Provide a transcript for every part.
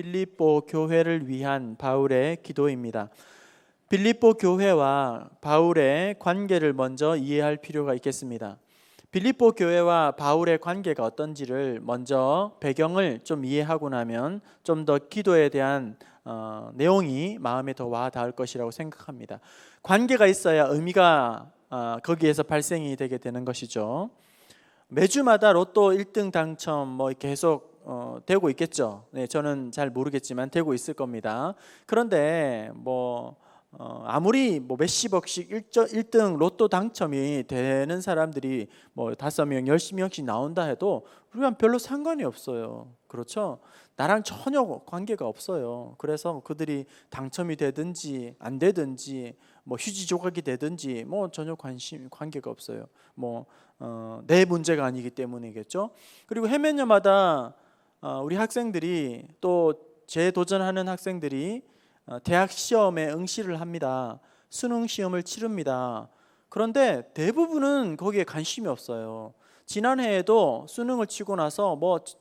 빌립보 교회를 위한 바울의 기도입니다. 빌립보 교회와 바울의 관계를 먼저 이해할 필요가 있겠습니다. 빌립보 교회와 바울의 관계가 어떤지를 먼저 배경을 좀 이해하고 나면 좀 더 기도에 대한 내용이 마음에 더 와 닿을 것이라고 생각합니다. 관계가 있어야 의미가 거기에서 발생이 되게 되는 것이죠. 매주마다 로또 1등 당첨 계속 되고 있겠죠. 네, 저는 잘 모르겠지만 되고 있을 겁니다. 그런데 아무리 몇십억씩 1등 로또 당첨이 되는 사람들이 5명, 10명씩 나온다 해도 우리가 별로 상관이 없어요. 그렇죠? 나랑 전혀 관계가 없어요. 그래서 그들이 당첨이 되든지 안 되든지 휴지 조각이 되든지 전혀 관계가 없어요. 내 문제가 아니기 때문이겠죠. 그리고 해면여마다 우리 학생들이 또 재도전하는 학생들이 대학 시험에 응시를 합니다. 수능 시험을 치릅니다. 그런데 대부분은 거기에 관심이 없어요. 지난해에도 수능을 치고 나서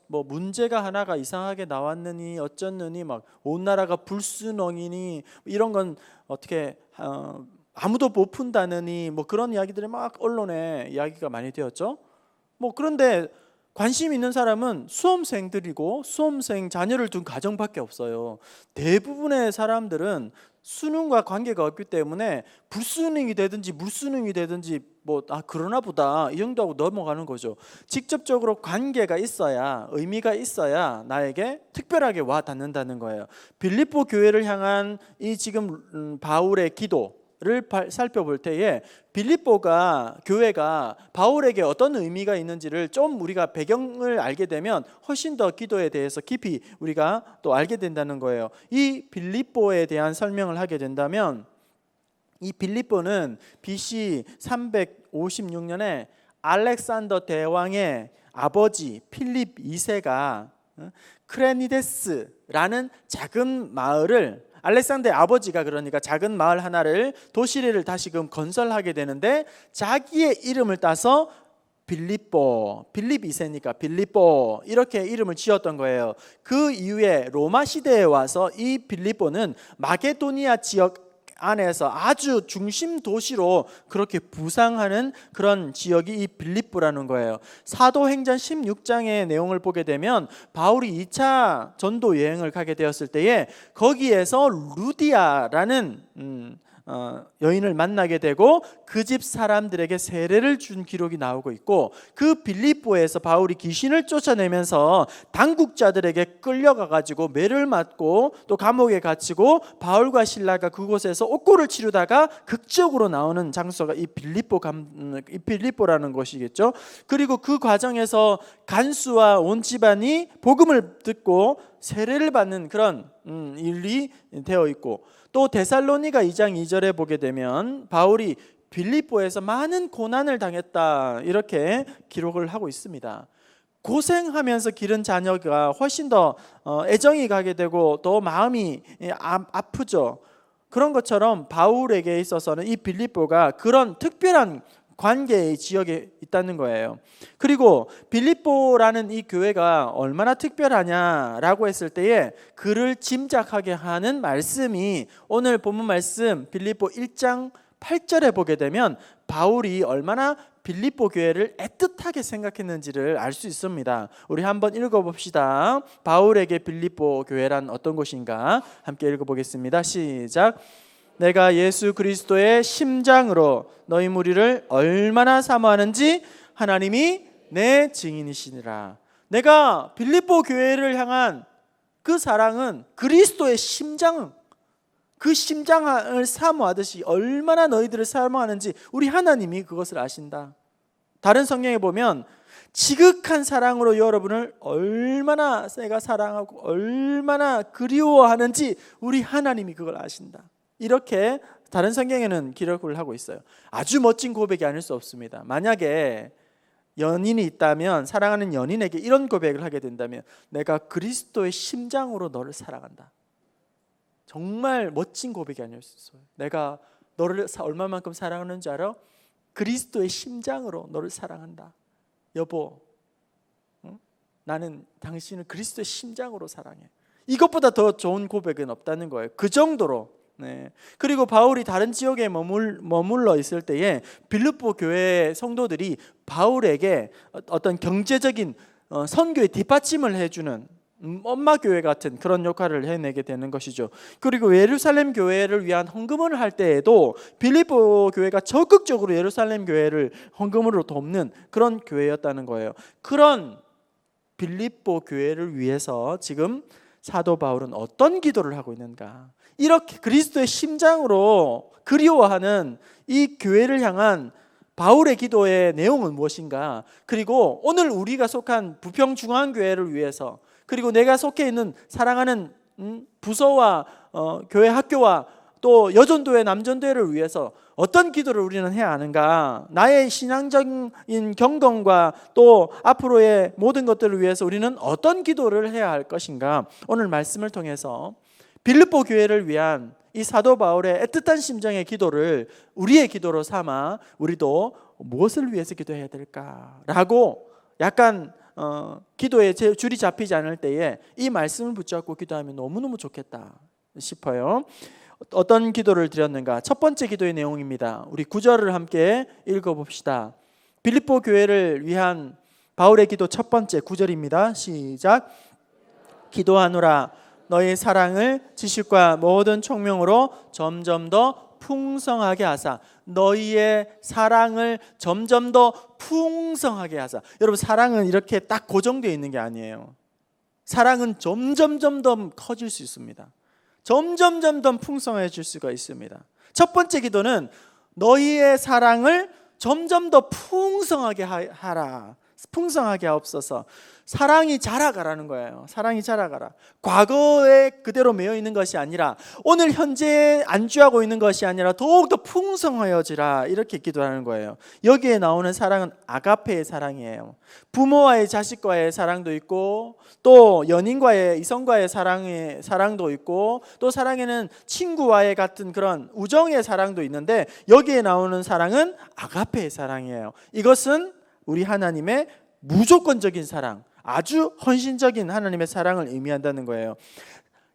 문제가 하나가 이상하게 나왔느니 어쩌느니 온 나라가 불순응이니 이런 건 어떻게 아무도 못 푼다느니 그런 이야기들이 막 언론에 이야기가 많이 되었죠. 그런데 관심 있는 사람은 수험생들이고 수험생 자녀를 둔 가정밖에 없어요. 대부분의 사람들은 수능과 관계가 없기 때문에 불수능이 되든지 물수능이 되든지 그러나 보다 이 정도 하고 넘어가는 거죠. 직접적으로 관계가 있어야, 의미가 있어야 나에게 특별하게 와 닿는다는 거예요. 빌립보 교회를 향한 이 지금 바울의 기도를 살펴볼 때에 빌립보가 교회가 바울에게 어떤 의미가 있는지를 좀 우리가 배경을 알게 되면 훨씬 더 기도에 대해서 깊이 우리가 또 알게 된다는 거예요. 이 빌립보에 대한 설명을 하게 된다면 이 빌립보는 BC 356년에 알렉산더 대왕의 아버지 필립 2세가 크레니데스라는 작은 마을을 알렉산더의 아버지가 그러니까 작은 마을 하나를 도시를 다시금 건설하게 되는데 자기의 이름을 따서 빌립보, 필립 2세니까 빌립보 이렇게 이름을 지었던 거예요. 그 이후에 로마 시대에 와서 이 빌립보는 마게도니아 지역 안에서 아주 중심 도시로 그렇게 부상하는 그런 지역이 이 빌립보라는 거예요. 사도행전 16장의 내용을 보게 되면 바울이 2차 전도 여행을 가게 되었을 때에 거기에서 루디아라는 여인을 만나게 되고 그 집 사람들에게 세례를 준 기록이 나오고 있고 그 빌립보에서 바울이 귀신을 쫓아내면서 당국자들에게 끌려가 가지고 매를 맞고 또 감옥에 갇히고 바울과 실라가 그곳에서 옥고를 치르다가 극적으로 나오는 장소가 이 빌립보라는 것이겠죠. 그리고 그 과정에서 간수와 온 집안이 복음을 듣고 세례를 받는 그런 일이 되어 있고 또 데살로니가 2장 2절에 보게 되면 바울이 빌립보에서 많은 고난을 당했다 이렇게 기록을 하고 있습니다. 고생하면서 기른 자녀가 훨씬 더 애정이 가게 되고 또 마음이 아프죠. 그런 것처럼 바울에게 있어서는 이 빌립보가 그런 특별한 관계의 지역에 있다는 거예요. 그리고 빌립보라는 이 교회가 얼마나 특별하냐라고 했을 때에 그를 짐작하게 하는 말씀이 오늘 본문 말씀 빌립보 1장 8절에 보게 되면 바울이 얼마나 빌립보 교회를 애틋하게 생각했는지를 알 수 있습니다. 우리 한번 읽어봅시다. 바울에게 빌립보 교회란 어떤 곳인가 함께 읽어보겠습니다. 시작. 내가 예수 그리스도의 심장으로 너희 무리를 얼마나 사모하는지 하나님이 내 증인이시니라. 내가 빌립보 교회를 향한 그 사랑은 그리스도의 심장, 그 심장을 사모하듯이 얼마나 너희들을 사모하는지 우리 하나님이 그것을 아신다. 다른 성경에 보면 지극한 사랑으로 여러분을 얼마나 내가 사랑하고 얼마나 그리워하는지 우리 하나님이 그걸 아신다. 이렇게 다른 성경에는 기록을 하고 있어요. 아주 멋진 고백이 아닐 수 없습니다. 만약에 연인이 있다면 사랑하는 연인에게 이런 고백을 하게 된다면 내가 그리스도의 심장으로 너를 사랑한다. 정말 멋진 고백이 아닐 수 있어요. 내가 너를 얼마만큼 사랑하는지 알아? 그리스도의 심장으로 너를 사랑한다. 여보, 나는 당신을 그리스도의 심장으로 사랑해. 이것보다 더 좋은 고백은 없다는 거예요. 그 정도로. 네. 그리고 바울이 다른 지역에 머물러 있을 때에 빌립보 교회 성도들이 바울에게 어떤 경제적인 선교의 뒷받침을 해주는 엄마 교회 같은 그런 역할을 해내게 되는 것이죠. 그리고 예루살렘 교회를 위한 헌금을 할 때에도 빌립보 교회가 적극적으로 예루살렘 교회를 헌금으로 돕는 그런 교회였다는 거예요. 그런 빌립보 교회를 위해서 지금 사도 바울은 어떤 기도를 하고 있는가? 이렇게 그리스도의 심장으로 그리워하는 이 교회를 향한 바울의 기도의 내용은 무엇인가? 그리고 오늘 우리가 속한 부평중앙교회를 위해서, 그리고 내가 속해 있는 사랑하는 부서와 교회 학교와 또 여전도회 남전도회를 위해서 어떤 기도를 우리는 해야 하는가? 나의 신앙적인 경건과 또 앞으로의 모든 것들을 위해서 우리는 어떤 기도를 해야 할 것인가? 오늘 말씀을 통해서 빌립보 교회를 위한 이 사도 바울의 애틋한 심정의 기도를 우리의 기도로 삼아 우리도 무엇을 위해서 기도해야 될까라고 약간 기도에 줄이 잡히지 않을 때에 이 말씀을 붙잡고 기도하면 너무너무 좋겠다 싶어요. 어떤 기도를 드렸는가? 첫 번째 기도의 내용입니다. 우리 9절을 함께 읽어봅시다. 빌립보 교회를 위한 바울의 기도 첫 번째 9절입니다. 시작. 기도하노라 너의 사랑을 지식과 모든 총명으로 점점 더 풍성하게 하사. 너희의 사랑을 점점 더 풍성하게 하사. 여러분, 사랑은 이렇게 딱 고정되어 있는 게 아니에요. 사랑은 점점점 더 커질 수 있습니다. 점점점 더 풍성해질 수가 있습니다. 첫 번째 기도는 너희의 사랑을 점점 더 풍성하게 하라. 풍성하게 하옵소서. 사랑이 자라가라는 거예요. 사랑이 자라가라. 과거에 그대로 매여 있는 것이 아니라 오늘 현재에 안주하고 있는 것이 아니라 더욱더 풍성하여지라, 이렇게 기도하는 거예요. 여기에 나오는 사랑은 아가페의 사랑이에요. 부모와의 자식과의 사랑도 있고 또 연인과의 이성과의 사랑도 있고 또 사랑에는 친구와의 같은 그런 우정의 사랑도 있는데 여기에 나오는 사랑은 아가페의 사랑이에요. 이것은 우리 하나님의 무조건적인 사랑, 아주 헌신적인 하나님의 사랑을 의미한다는 거예요.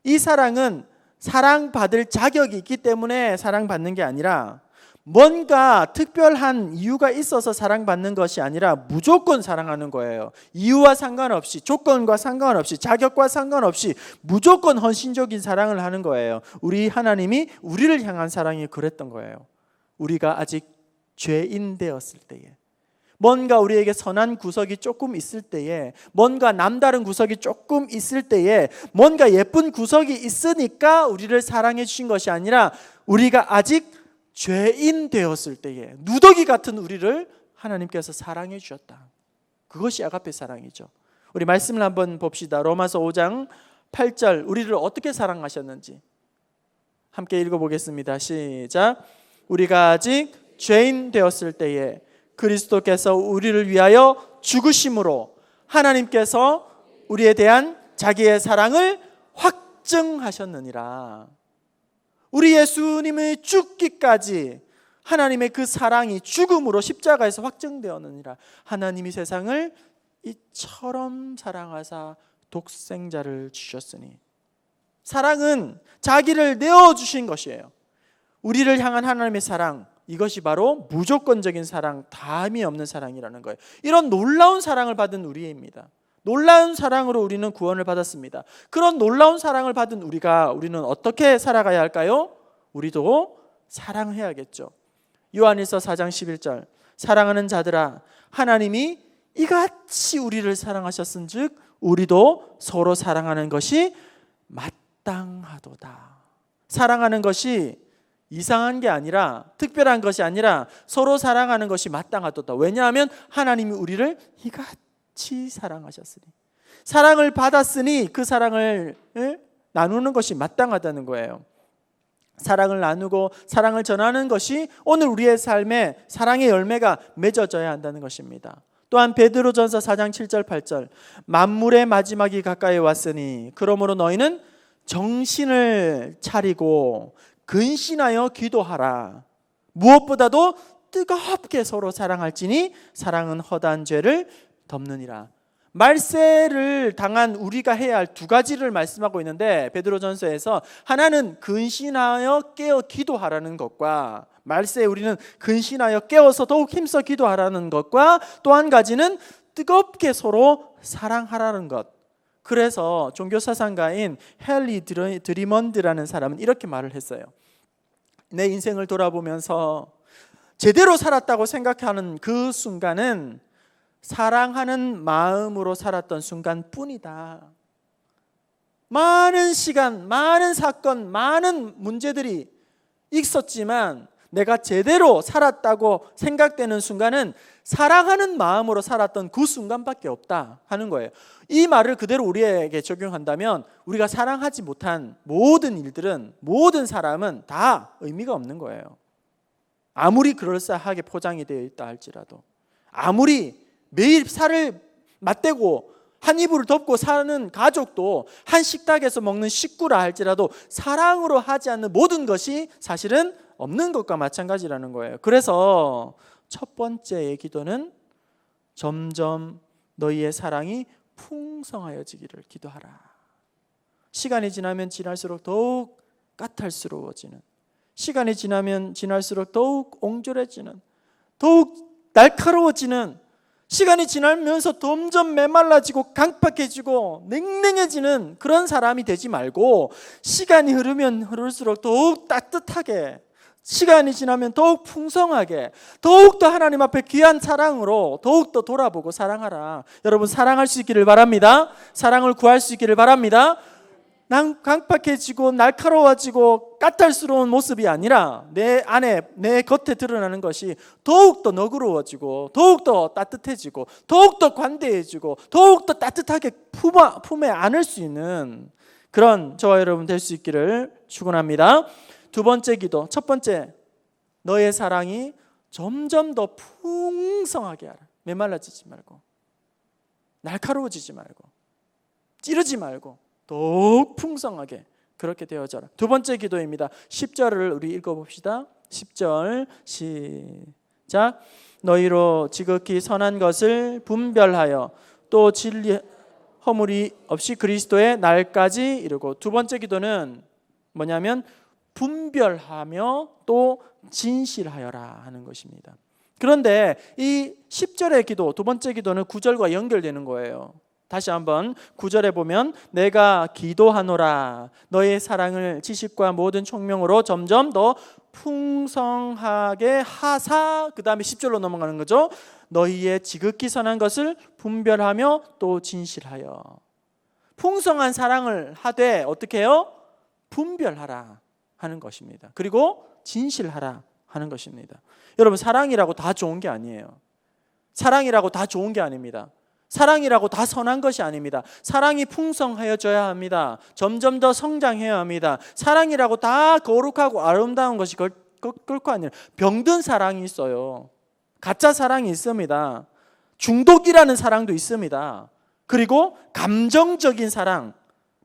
이 사랑은 사랑받을 자격이 있기 때문에 사랑받는 게 아니라 뭔가 특별한 이유가 있어서 사랑받는 것이 아니라 무조건 사랑하는 거예요. 이유와 상관없이, 조건과 상관없이, 자격과 상관없이 무조건 헌신적인 사랑을 하는 거예요. 우리 하나님이 우리를 향한 사랑이 그랬던 거예요. 우리가 아직 죄인 되었을 때에, 뭔가 우리에게 선한 구석이 조금 있을 때에, 뭔가 남다른 구석이 조금 있을 때에, 뭔가 예쁜 구석이 있으니까 우리를 사랑해 주신 것이 아니라 우리가 아직 죄인 되었을 때에 누더기 같은 우리를 하나님께서 사랑해 주셨다. 그것이 아가페 사랑이죠. 우리 말씀을 한번 봅시다. 로마서 5장 8절, 우리를 어떻게 사랑하셨는지 함께 읽어보겠습니다. 시작. 우리가 아직 죄인 되었을 때에 그리스도께서 우리를 위하여 죽으심으로 하나님께서 우리에 대한 자기의 사랑을 확증하셨느니라. 우리 예수님의 죽기까지 하나님의 그 사랑이 죽음으로 십자가에서 확증되었느니라. 하나님이 세상을 이처럼 사랑하사 독생자를 주셨으니. 사랑은 자기를 내어주신 것이에요. 우리를 향한 하나님의 사랑, 이것이 바로 무조건적인 사랑, 다함이 없는 사랑이라는 거예요. 이런 놀라운 사랑을 받은 우리입니다. 놀라운 사랑으로 우리는 구원을 받았습니다. 그런 놀라운 사랑을 받은 우리는 어떻게 살아가야 할까요? 우리도 사랑해야겠죠. 요한일서 4장 11절, 사랑하는 자들아, 하나님이 이같이 우리를 사랑하셨은즉 우리도 서로 사랑하는 것이 마땅하도다. 사랑하는 것이 이상한 게 아니라, 특별한 것이 아니라 서로 사랑하는 것이 마땅하도다. 왜냐하면 하나님이 우리를 이같이 사랑하셨으니, 사랑을 받았으니 그 사랑을 나누는 것이 마땅하다는 거예요. 사랑을 나누고 사랑을 전하는 것이 오늘 우리의 삶에 사랑의 열매가 맺어져야 한다는 것입니다. 또한 베드로전서 4장 7절 8절, 만물의 마지막이 가까이 왔으니 그러므로 너희는 정신을 차리고 근신하여 기도하라. 무엇보다도 뜨겁게 서로 사랑할지니 사랑은 허다한 죄를 덮느니라. 말세를 당한 우리가 해야 할 두 가지를 말씀하고 있는데, 베드로전서에서 하나는 근신하여 깨어 기도하라는 것과, 말세에 우리는 근신하여 깨어서 더욱 힘써 기도하라는 것과, 또 한 가지는 뜨겁게 서로 사랑하라는 것. 그래서 종교사상가인 헨리 드리먼드라는 사람은 이렇게 말을 했어요. 내 인생을 돌아보면서 제대로 살았다고 생각하는 그 순간은 사랑하는 마음으로 살았던 순간뿐이다. 많은 시간, 많은 사건, 많은 문제들이 있었지만 내가 제대로 살았다고 생각되는 순간은 사랑하는 마음으로 살았던 그 순간밖에 없다 하는 거예요. 이 말을 그대로 우리에게 적용한다면 우리가 사랑하지 못한 모든 일들은, 모든 사람은 다 의미가 없는 거예요. 아무리 그럴싸하게 포장이 되어 있다 할지라도, 아무리 매일 살을 맞대고 한 이불을 덮고 사는 가족도, 한 식탁에서 먹는 식구라 할지라도 사랑으로 하지 않는 모든 것이 사실은 없는 것과 마찬가지라는 거예요. 그래서 첫 번째의 기도는 점점 너희의 사랑이 풍성하여지기를 기도하라. 시간이 지나면 지날수록 더욱 까탈스러워지는, 시간이 지나면 지날수록 더욱 옹졸해지는, 더욱 날카로워지는, 시간이 지나면서 점점 메말라지고 강팍해지고 냉랭해지는 그런 사람이 되지 말고, 시간이 흐르면 흐를수록 더욱 따뜻하게, 시간이 지나면 더욱 풍성하게, 더욱더 하나님 앞에 귀한 사랑으로 더욱더 돌아보고 사랑하라. 여러분, 사랑할 수 있기를 바랍니다. 사랑을 구할 수 있기를 바랍니다. 강팍해지고 날카로워지고 까탈스러운 모습이 아니라 내 안에, 내 겉에 드러나는 것이 더욱더 너그러워지고 더욱더 따뜻해지고 더욱더 관대해지고 더욱더 따뜻하게 품에 안을 수 있는 그런 저와 여러분 될 수 있기를 축원합니다. 두 번째 기도, 첫 번째, 너의 사랑이 점점 더 풍성하게 하라. 메말라지지 말고, 날카로워지지 말고, 찌르지 말고 더욱 풍성하게 그렇게 되어져라. 두 번째 기도입니다. 10절을 우리 읽어봅시다. 10절 시작. 너희로 지극히 선한 것을 분별하여 또 진리 허물이 없이 그리스도의 날까지 이르고. 두 번째 기도는 뭐냐면 분별하며 또 진실하여라 하는 것입니다. 그런데 이 10절의 기도, 두 번째 기도는 9절과 연결되는 거예요. 다시 한번 9절에 보면 내가 기도하노라 너의 사랑을 지식과 모든 총명으로 점점 더 풍성하게 하사, 그 다음에 10절로 넘어가는 거죠. 너희의 지극히 선한 것을 분별하며 또 진실하여. 풍성한 사랑을 하되 어떻게 해요? 분별하라 하는 것입니다. 그리고 진실하라 하는 것입니다. 여러분, 사랑이라고 다 좋은 게 아니에요. 사랑이라고 다 좋은 게 아닙니다. 사랑이라고 다 선한 것이 아닙니다. 사랑이 풍성하여져야 합니다. 점점 더 성장해야 합니다. 사랑이라고 다 거룩하고 아름다운 것이 결코 아니에요. 병든 사랑이 있어요. 가짜 사랑이 있습니다. 중독이라는 사랑도 있습니다. 그리고 감정적인 사랑,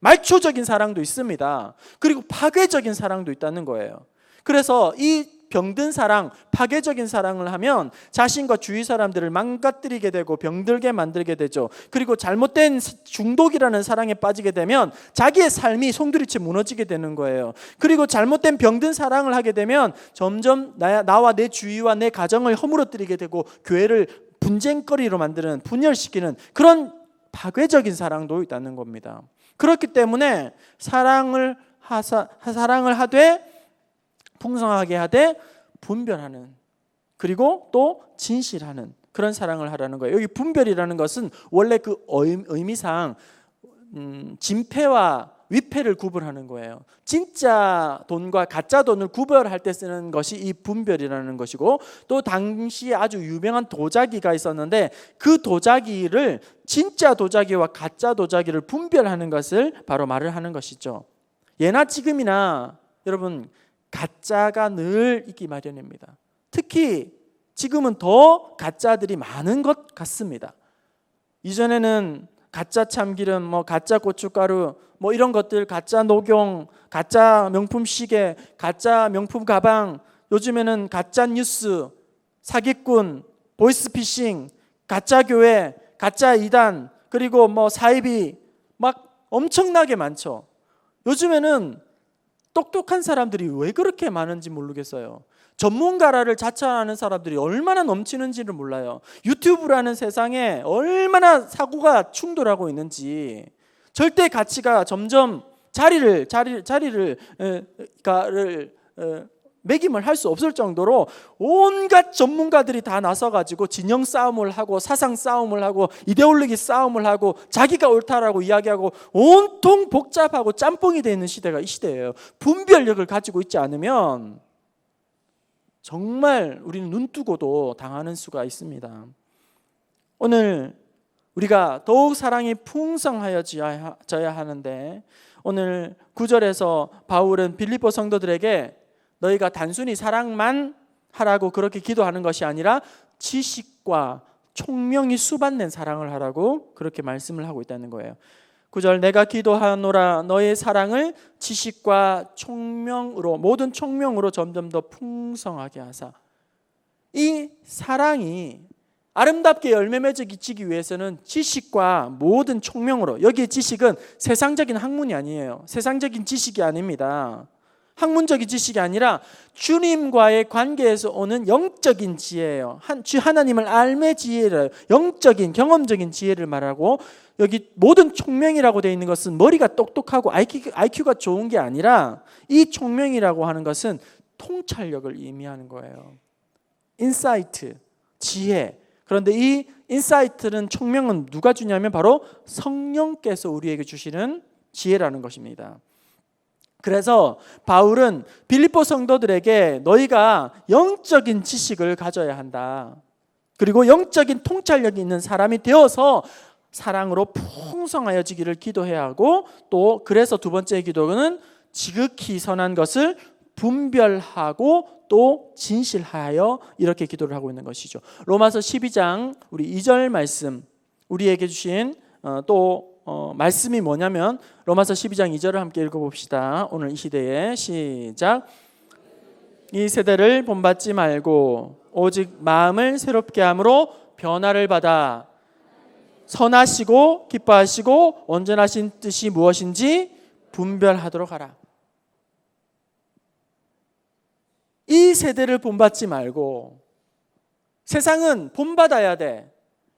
말초적인 사랑도 있습니다. 그리고 파괴적인 사랑도 있다는 거예요. 그래서 이 병든 사랑, 파괴적인 사랑을 하면 자신과 주위 사람들을 망가뜨리게 되고 병들게 만들게 되죠. 그리고 잘못된 중독이라는 사랑에 빠지게 되면 자기의 삶이 송두리째 무너지게 되는 거예요. 그리고 잘못된 병든 사랑을 하게 되면 점점 나와 내 주위와 내 가정을 허물어뜨리게 되고 교회를 분쟁거리로 만드는, 분열시키는 그런 파괴적인 사랑도 있다는 겁니다. 그렇기 때문에 사랑을 하되 풍성하게 하되 분별하는, 그리고 또 진실하는 그런 사랑을 하라는 거예요. 여기 분별이라는 것은 원래 그 의미상 진폐와 위폐를 구분하는 거예요. 진짜 돈과 가짜 돈을 구별할 때 쓰는 것이 이 분별이라는 것이고, 또 당시에 아주 유명한 도자기가 있었는데 그 도자기를, 진짜 도자기와 가짜 도자기를 분별하는 것을 바로 말을 하는 것이죠. 예나 지금이나 여러분 가짜가 늘 있기 마련입니다. 특히 지금은 더 가짜들이 많은 것 같습니다. 이전에는 가짜 참기름, 가짜 고춧가루, 이런 것들, 가짜 녹용, 가짜 명품 시계, 가짜 명품 가방, 요즘에는 가짜 뉴스, 사기꾼, 보이스피싱, 가짜 교회, 가짜 이단, 그리고 뭐 사입이 막 엄청나게 많죠. 요즘에는 똑똑한 사람들이 왜 그렇게 많은지 모르겠어요. 전문가라를 자처하는 사람들이 얼마나 넘치는지를 몰라요. 유튜브라는 세상에 얼마나 사고가 충돌하고 있는지, 절대 가치가 점점 자리를 매김을 할 수 없을 정도로 온갖 전문가들이 다 나서가지고 진영 싸움을 하고 사상 싸움을 하고 이데올로기 싸움을 하고 자기가 옳다라고 이야기하고 온통 복잡하고 짬뽕이 되어 있는 시대가 이 시대예요. 분별력을 가지고 있지 않으면 정말 우리는 눈 뜨고도 당하는 수가 있습니다. 오늘 우리가 더욱 사랑이 풍성하여져야 하는데, 오늘 9절에서 바울은 빌립보 성도들에게 너희가 단순히 사랑만 하라고 그렇게 기도하는 것이 아니라 지식과 총명이 수반된 사랑을 하라고 그렇게 말씀을 하고 있다는 거예요. 9절, 내가 기도하노라 너의 사랑을 지식과 총명으로, 모든 총명으로 점점 더 풍성하게 하사. 이 사랑이 아름답게 열매 맺어지기 위해서는 지식과 모든 총명으로, 여기에 지식은 세상적인 학문이 아니에요. 세상적인 지식이 아닙니다. 학문적인 지식이 아니라 주님과의 관계에서 오는 영적인 지혜예요. 하나님을 알매 지혜를, 영적인 경험적인 지혜를 말하고, 여기 모든 총명이라고 되어 있는 것은 머리가 똑똑하고 IQ가 좋은 게 아니라, 이 총명이라고 하는 것은 통찰력을 의미하는 거예요. 인사이트, 지혜. 그런데 이 인사이트는, 총명은 누가 주냐면 바로 성령께서 우리에게 주시는 지혜라는 것입니다. 그래서 바울은 빌립보 성도들에게 너희가 영적인 지식을 가져야 한다, 그리고 영적인 통찰력이 있는 사람이 되어서 사랑으로 풍성하여지기를 기도해야 하고, 또 그래서 두 번째 기도는 지극히 선한 것을 분별하고 또 진실하여, 이렇게 기도를 하고 있는 것이죠. 로마서 12장 우리 2절 말씀, 우리에게 주신 말씀이 뭐냐면 로마서 12장 2절을 함께 읽어봅시다. 오늘 이 시대에 시작. 이 세대를 본받지 말고 오직 마음을 새롭게 함으로 변화를 받아 선하시고 기뻐하시고 온전하신 뜻이 무엇인지 분별하도록 하라. 이 세대를 본받지 말고, 세상은 본받아야 돼.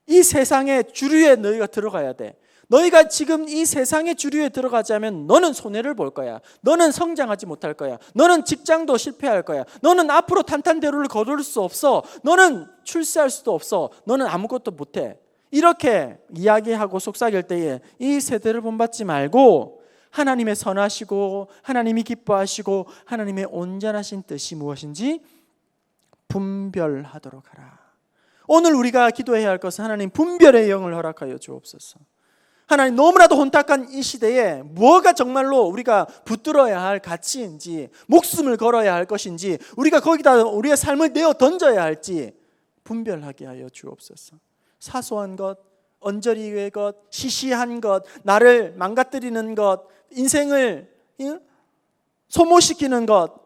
이 세상의 주류에 너희가 들어가야 돼. 너희가 지금 이 세상의 주류에 들어가지 않으면 너는 손해를 볼 거야. 너는 성장하지 못할 거야. 너는 직장도 실패할 거야. 너는 앞으로 탄탄대로를 거둘 수 없어. 너는 출세할 수도 없어. 너는 아무것도 못해. 이렇게 이야기하고 속삭일 때에 이 세대를 본받지 말고 하나님의 선하시고 하나님이 기뻐하시고 하나님의 온전하신 뜻이 무엇인지 분별하도록 하라. 오늘 우리가 기도해야 할 것은 하나님 분별의 영을 허락하여 주옵소서. 하나님, 너무나도 혼탁한 이 시대에 뭐가 정말로 우리가 붙들어야 할 가치인지, 목숨을 걸어야 할 것인지, 우리가 거기다 우리의 삶을 내어 던져야 할지 분별하게 하여 주옵소서. 사소한 것, 언저리의 것, 시시한 것, 나를 망가뜨리는 것, 인생을 소모시키는 것,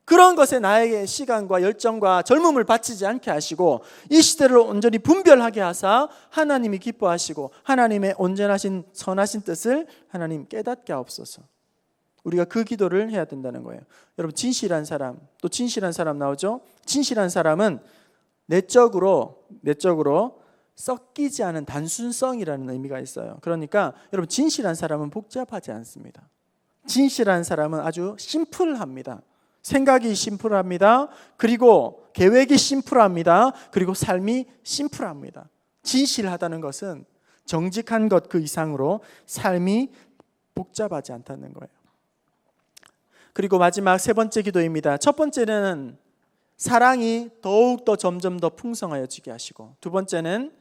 그런 것에 나에게 시간과 열정과 젊음을 바치지 않게 하시고 이 시대를 온전히 분별하게 하사 하나님이 기뻐하시고 하나님의 온전하신 선하신 뜻을 하나님 깨닫게 하옵소서. 우리가 그 기도를 해야 된다는 거예요. 여러분, 진실한 사람, 또 진실한 사람 나오죠? 진실한 사람은 내적으로 섞이지 않은 단순성이라는 의미가 있어요. 그러니까 여러분, 진실한 사람은 복잡하지 않습니다. 진실한 사람은 아주 심플합니다. 생각이 심플합니다. 그리고 계획이 심플합니다. 그리고 삶이 심플합니다. 진실하다는 것은 정직한 것 그 이상으로 삶이 복잡하지 않다는 거예요. 그리고 마지막 세 번째 기도입니다. 첫 번째는 사랑이 더욱더 점점 더 풍성하여지게 하시고, 두 번째는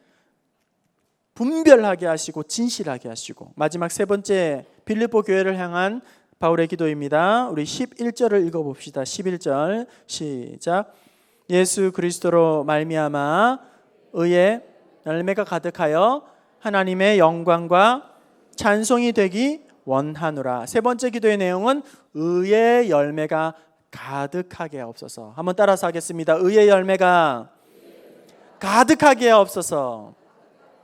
분별하게 하시고 진실하게 하시고, 마지막 세 번째 빌립보 교회를 향한 바울의 기도입니다. 우리 11절을 읽어봅시다. 11절 시작. 예수 그리스도로 말미암아 의의 열매가 가득하여 하나님의 영광과 찬송이 되기 원하노라. 세 번째 기도의 내용은 의의 열매가 가득하게 하옵소서. 한번 따라서 하겠습니다. 의의 열매가 가득하게 하옵소서.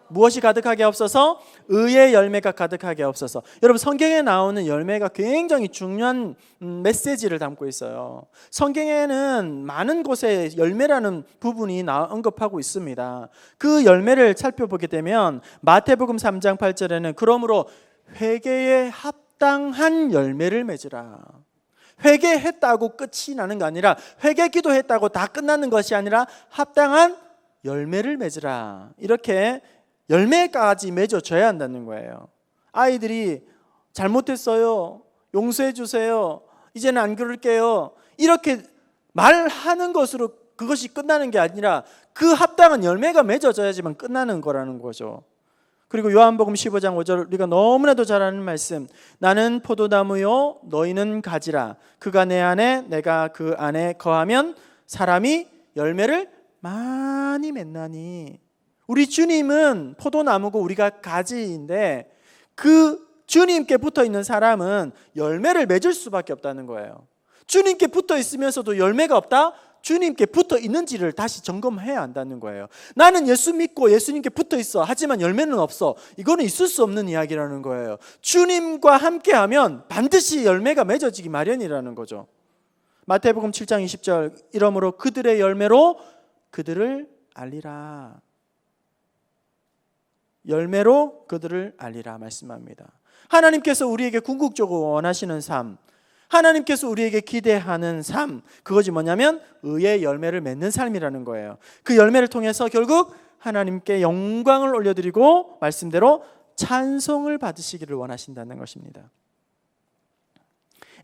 무엇이 가득하게 없어서? 의의 열매가 가득하게 없어서. 여러분, 성경에 나오는 열매가 굉장히 중요한 메시지를 담고 있어요. 성경에는 많은 곳에 열매라는 부분이 언급하고 있습니다. 그 열매를 살펴보게 되면 마태복음 3장 8절에는 그러므로 회개에 합당한 열매를 맺으라. 회개했다고 끝이 나는 게 아니라, 회개 기도했다고 다 끝나는 것이 아니라 합당한 열매를 맺으라. 이렇게 열매까지 맺어줘야 한다는 거예요. 아이들이 잘못했어요, 용서해 주세요, 이제는 안 그럴게요, 이렇게 말하는 것으로 그것이 끝나는 게 아니라 그 합당한 열매가 맺어져야지만 끝나는 거라는 거죠. 그리고 요한복음 15장 5절, 우리가 너무나도 잘 아는 말씀, 나는 포도나무요 너희는 가지라. 그가 내 안에 내가 그 안에 거하면 사람이 열매를 많이 맺나니. 우리 주님은 포도나무고 우리가 가지인데, 그 주님께 붙어 있는 사람은 열매를 맺을 수밖에 없다는 거예요. 주님께 붙어 있으면서도 열매가 없다? 주님께 붙어 있는지를 다시 점검해야 한다는 거예요. 나는 예수 믿고 예수님께 붙어 있어, 하지만 열매는 없어. 이거는 있을 수 없는 이야기라는 거예요. 주님과 함께하면 반드시 열매가 맺어지기 마련이라는 거죠. 마태복음 7장 20절, 이러므로 그들의 열매로 그들을 알리라. 열매로 그들을 알리라 말씀합니다. 하나님께서 우리에게 궁극적으로 원하시는 삶, 하나님께서 우리에게 기대하는 삶, 그것이 뭐냐면 의의 열매를 맺는 삶이라는 거예요. 그 열매를 통해서 결국 하나님께 영광을 올려드리고 말씀대로 찬송을 받으시기를 원하신다는 것입니다.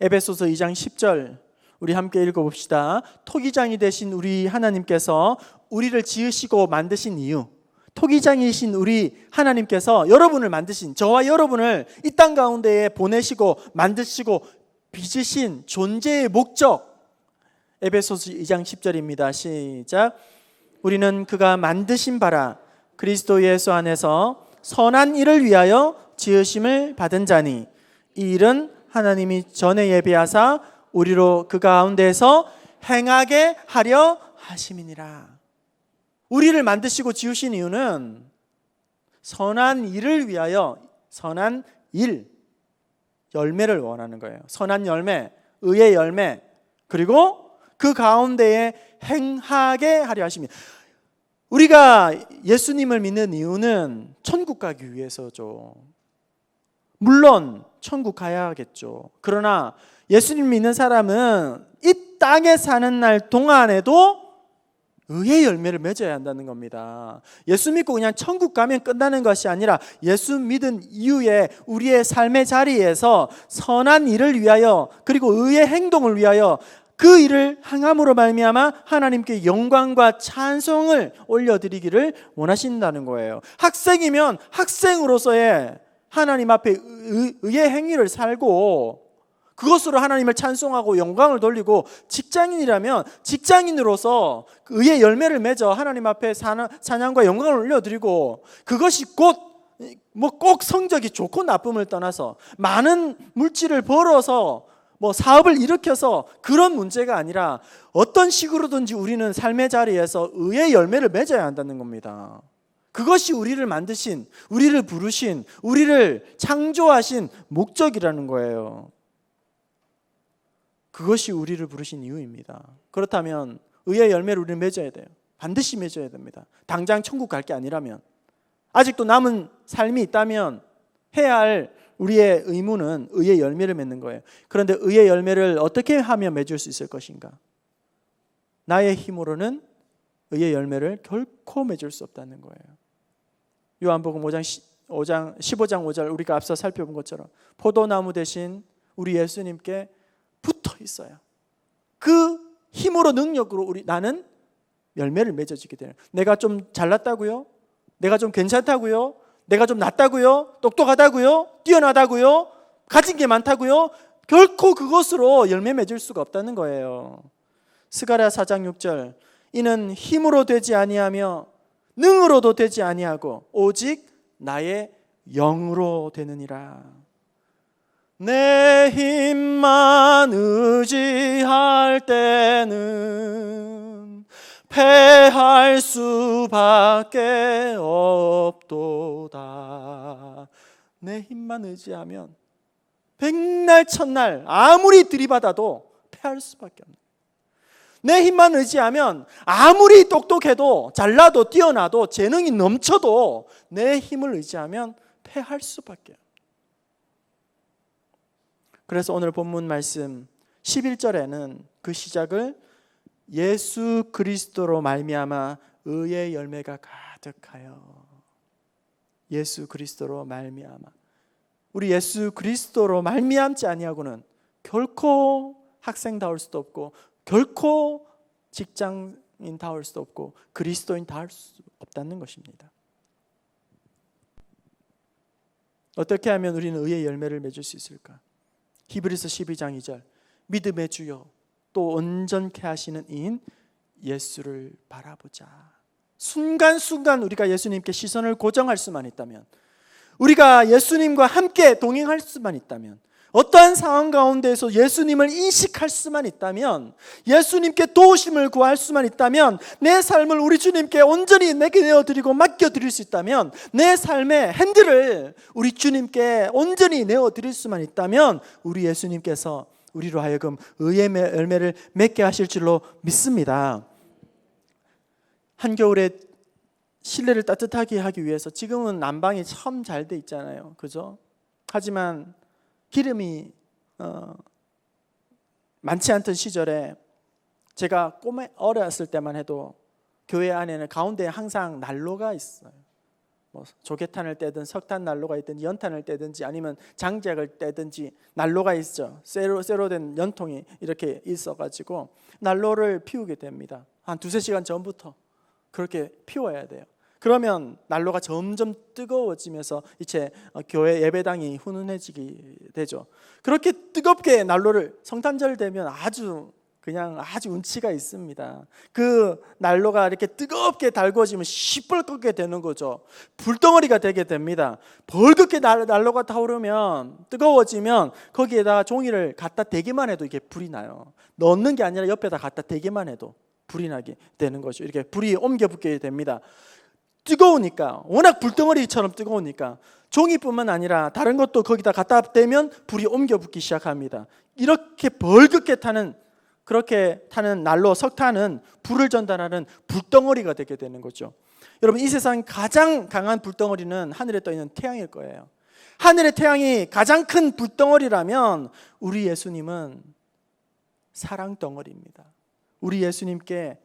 에베소서 2장 10절 우리 함께 읽어봅시다. 토기장이 되신 우리 하나님께서 우리를 지으시고 만드신 이유, 토기장이신 우리 하나님께서 여러분을 만드신, 저와 여러분을 이 땅 가운데에 보내시고 만드시고 빚으신 존재의 목적, 에베소서 2장 10절입니다. 시작. 우리는 그가 만드신 바라 그리스도 예수 안에서 선한 일을 위하여 지으심을 받은 자니, 이 일은 하나님이 전에 예비하사 우리로 그 가운데에서 행하게 하려 하심이니라. 우리를 만드시고 지으신 이유는 선한 일을 위하여, 선한 일, 열매를 원하는 거예요. 선한 열매, 의의 열매, 그리고 그 가운데에 행하게 하려 하십니다. 우리가 예수님을 믿는 이유는 천국 가기 위해서죠. 물론 천국 가야겠죠. 그러나 예수님 믿는 사람은 이 땅에 사는 날 동안에도 의의 열매를 맺어야 한다는 겁니다. 예수 믿고 그냥 천국 가면 끝나는 것이 아니라, 예수 믿은 이후에 우리의 삶의 자리에서 선한 일을 위하여, 그리고 의의 행동을 위하여 그 일을 행함으로 말미암아 하나님께 영광과 찬송을 올려드리기를 원하신다는 거예요. 학생이면 학생으로서의 하나님 앞에 의의 행위를 살고 그것으로 하나님을 찬송하고 영광을 돌리고, 직장인이라면 직장인으로서 의의 열매를 맺어 하나님 앞에 찬양과 영광을 올려드리고, 그것이 꼭 성적이 좋고 나쁨을 떠나서 많은 물질을 벌어서 사업을 일으켜서 그런 문제가 아니라, 어떤 식으로든지 우리는 삶의 자리에서 의의 열매를 맺어야 한다는 겁니다. 그것이 우리를 만드신, 우리를 부르신, 우리를 창조하신 목적이라는 거예요. 그것이 우리를 부르신 이유입니다. 그렇다면 의의 열매를 우리는 맺어야 돼요. 반드시 맺어야 됩니다. 당장 천국 갈 게 아니라면, 아직도 남은 삶이 있다면 해야 할 우리의 의무는 의의 열매를 맺는 거예요. 그런데 의의 열매를 어떻게 하면 맺을 수 있을 것인가? 나의 힘으로는 의의 열매를 결코 맺을 수 없다는 거예요. 요한복음 15장 5절, 우리가 앞서 살펴본 것처럼 포도나무 대신 우리 예수님께 붙어 있어요. 그 힘으로, 능력으로 나는 열매를 맺어지게 돼요. 내가 좀 잘났다고요? 내가 좀 괜찮다고요? 내가 좀 낫다고요? 똑똑하다고요? 뛰어나다고요? 가진 게 많다고요? 결코 그것으로 열매 맺을 수가 없다는 거예요. 스가랴 4장 6절, 이는 힘으로 되지 아니하며 능으로도 되지 아니하고 오직 나의 영으로 되느니라. 내 힘만 의지할 때는 패할 수밖에 없도다. 없도다. 내 힘만 의지하면 백날 첫날 아무리 들이받아도 패할 수밖에 없는, 내 힘만 의지하면 아무리 똑똑해도 잘나도 뛰어나도 재능이 넘쳐도 내 힘을 의지하면 패할 수밖에 없어요. 그래서 오늘 본문 말씀 11절에는 그 시작을 예수 그리스도로 말미암아 의의 열매가 가득하여, 예수 그리스도로 말미암아, 우리 예수 그리스도로 말미암지 아니하고는 결코 학생다울 수도 없고 결코 직장인다울 수도 없고 그리스도인다울 수 없다는 것입니다. 어떻게 하면 우리는 의의 열매를 맺을 수 있을까? 히브리서 12장 2절, 믿음의 주요 또 온전케 하시는 이인 예수를 바라보자. 순간순간 우리가 예수님께 시선을 고정할 수만 있다면, 우리가 예수님과 함께 동행할 수만 있다면, 어떠한 상황 가운데에서 예수님을 인식할 수만 있다면, 예수님께 도우심을 구할 수만 있다면, 내 삶을 우리 주님께 온전히 내게 내어드리고 맡겨드릴 수 있다면, 내 삶의 핸들을 우리 주님께 온전히 내어드릴 수만 있다면 우리 예수님께서 우리로 하여금 의의 열매를 맺게 하실 줄로 믿습니다. 한겨울에 실내를 따뜻하게 하기 위해서 지금은 난방이 참 잘 돼 있잖아요, 그죠? 하지만 기름이 많지 않던 시절에 제가 꿈에 어렸을 때만 해도 교회 안에는 가운데에 항상 난로가 있어요. 뭐 조개탄을 떼든 석탄 난로가 있든지 연탄을 떼든지 아니면 장작을 떼든지 난로가 있죠. 쇠로 된 연통이 이렇게 있어가지고 난로를 피우게 됩니다. 한 2-3시간 전부터 그렇게 피워야 돼요. 그러면 난로가 점점 뜨거워지면서 이제 교회 예배당이 훈훈해지게 되죠. 그렇게 뜨겁게 난로를, 성탄절 되면 아주 운치가 있습니다. 그 난로가 이렇게 뜨겁게 달궈지면 시뻘겋게 되는 거죠. 불덩어리가 되게 됩니다. 벌겋게 난로가 타오르면, 뜨거워지면 거기에다가 종이를 갖다 대기만 해도 이게 불이 나요. 넣는 게 아니라 옆에다 갖다 대기만 해도 불이 나게 되는 거죠. 이렇게 불이 옮겨 붙게 됩니다. 뜨거우니까, 워낙 불덩어리처럼 뜨거우니까 종이뿐만 아니라 다른 것도 거기다 갖다 대면 불이 옮겨 붙기 시작합니다. 이렇게 벌겋게 그렇게 타는 난로, 석탄은 불을 전달하는 불덩어리가 되게 되는 거죠. 여러분, 이 세상 가장 강한 불덩어리는 하늘에 떠 있는 태양일 거예요. 하늘의 태양이 가장 큰 불덩어리라면 우리 예수님은 사랑 덩어리입니다. 우리 예수님께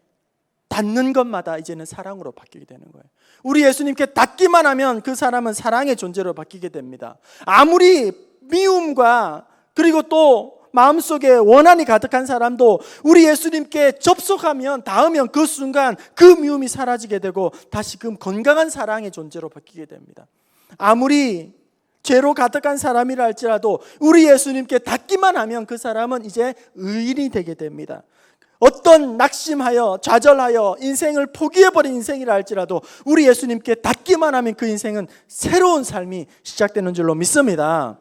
닿는 것마다 이제는 사랑으로 바뀌게 되는 거예요. 우리 예수님께 닿기만 하면 그 사람은 사랑의 존재로 바뀌게 됩니다. 아무리 미움과 그리고 또 마음속에 원한이 가득한 사람도 우리 예수님께 접속하면, 닿으면 그 순간 그 미움이 사라지게 되고 다시금 건강한 사랑의 존재로 바뀌게 됩니다. 아무리 죄로 가득한 사람이라 할지라도 우리 예수님께 닿기만 하면 그 사람은 이제 의인이 되게 됩니다. 어떤 낙심하여 좌절하여 인생을 포기해버린 인생이라 할지라도 우리 예수님께 닿기만 하면 그 인생은 새로운 삶이 시작되는 줄로 믿습니다.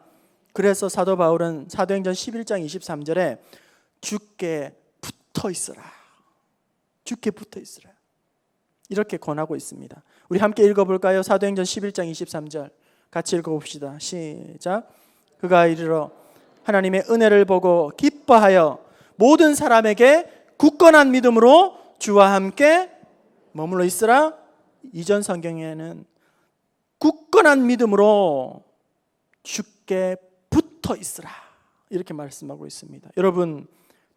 그래서 사도 바울은 사도행전 11장 23절에 주께 붙어 있으라, 주께 붙어 있으라 이렇게 권하고 있습니다. 우리 함께 읽어볼까요? 사도행전 11장 23절 같이 읽어봅시다. 시작. 그가 이르러 하나님의 은혜를 보고 기뻐하여 모든 사람에게 굳건한 믿음으로 주와 함께 머물러 있으라. 이전 성경에는 굳건한 믿음으로 주께 붙어 있으라 이렇게 말씀하고 있습니다. 여러분,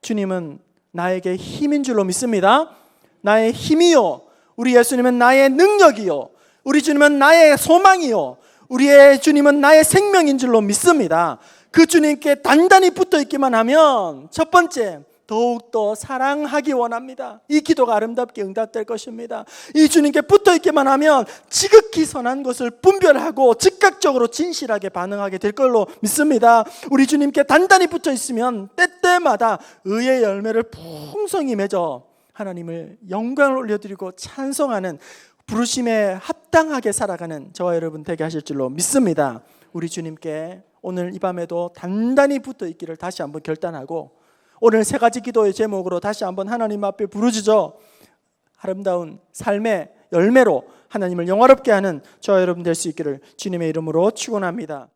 주님은 나에게 힘인 줄로 믿습니다. 나의 힘이요, 우리 예수님은 나의 능력이요, 우리 주님은 나의 소망이요, 우리의 주님은 나의 생명인 줄로 믿습니다. 그 주님께 단단히 붙어 있기만 하면 첫 번째, 더욱더 사랑하기 원합니다. 이 기도가 아름답게 응답될 것입니다. 이 주님께 붙어 있기만 하면 지극히 선한 것을 분별하고 즉각적으로 진실하게 반응하게 될 걸로 믿습니다. 우리 주님께 단단히 붙어 있으면 때때마다 의의 열매를 풍성히 맺어 하나님을 영광을 올려드리고 찬송하는 부르심에 합당하게 살아가는 저와 여러분 되게 하실 줄로 믿습니다. 우리 주님께 오늘 이 밤에도 단단히 붙어 있기를 다시 한번 결단하고 오늘 3가지 기도의 제목으로 다시 한번 하나님 앞에 부르짖어 아름다운 삶의 열매로 하나님을 영화롭게 하는 저와 여러분 될 수 있기를 주님의 이름으로 축원합니다.